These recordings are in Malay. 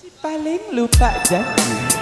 Si paling lupa janji.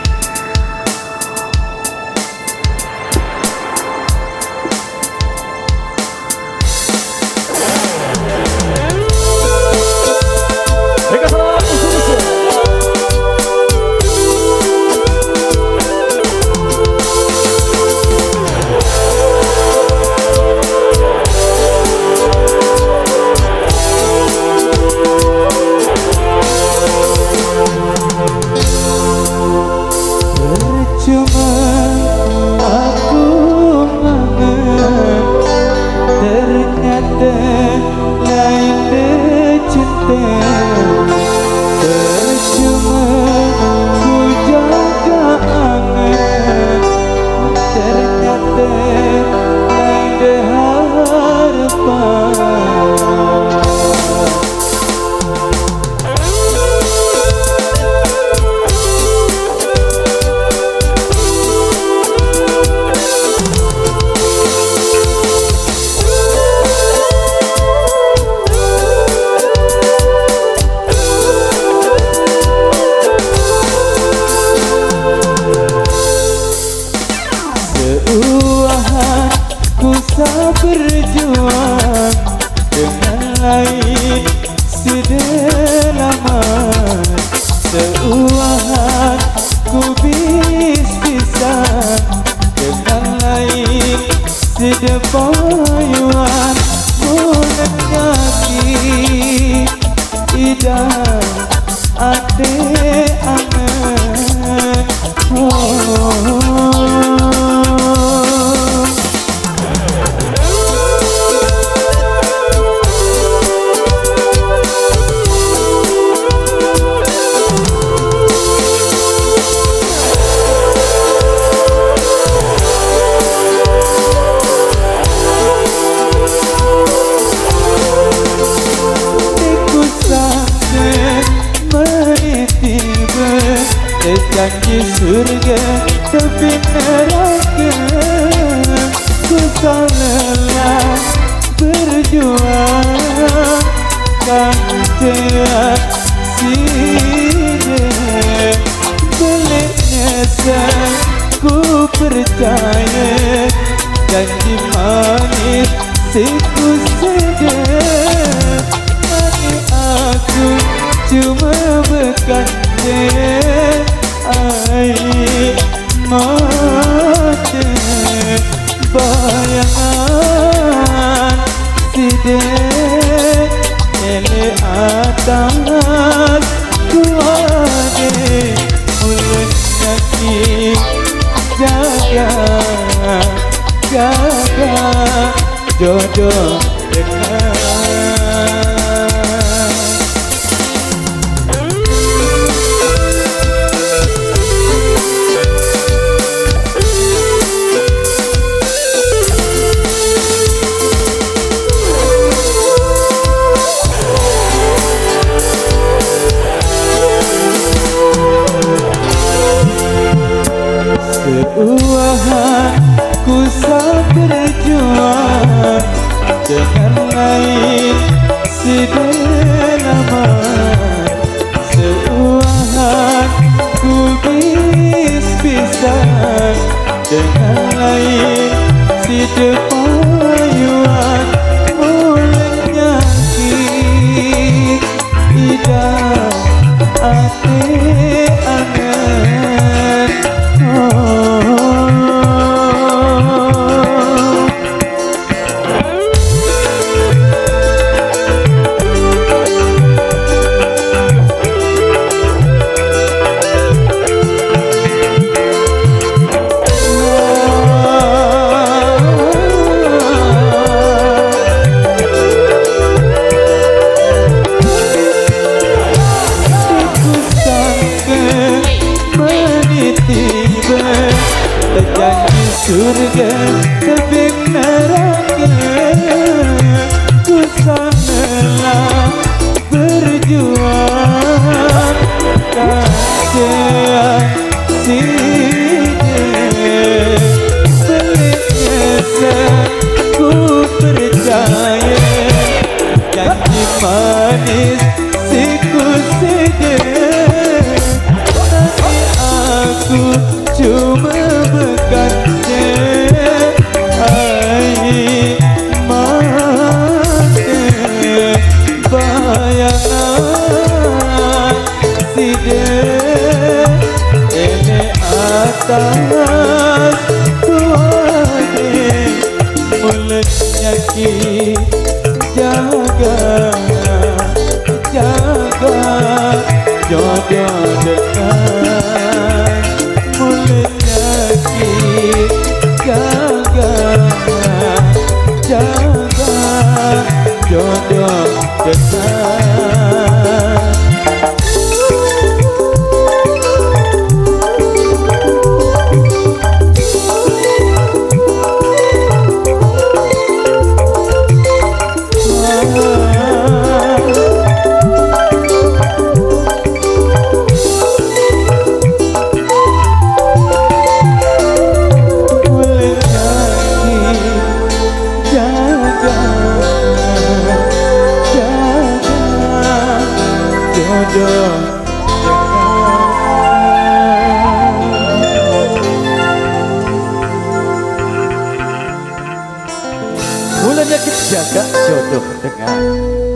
Berjuang dengan lain sedalaman, seuahan ku bis-bisan dengan lain sedepayuan, bulan kaki idah ate angan. Janji surga tapi neraka, ku lelah berjuang kan tiap sini. Beliknya ku percaya janji manis siku sedih, hati aku cuma berkandil air mata bayangan sidek ele atas kuade ulun kaki jaga jodoh dengan seuahan ku berjuang dengan lain sedalaman, seuahan ku bis-bisan dengan lain sedepayuan, mulai nyaki idah ate angan. Janji surga tapi neraka, ku lelah berjuang kasihan sini. Beliknya ku percaya janji manis siku sedih, tidak ini atas tuane mulutnya ki jaga jaga jodoh dekat mulutnya ki jaga jaga jodoh dekat. Mulanya kita jaga jodoh dengan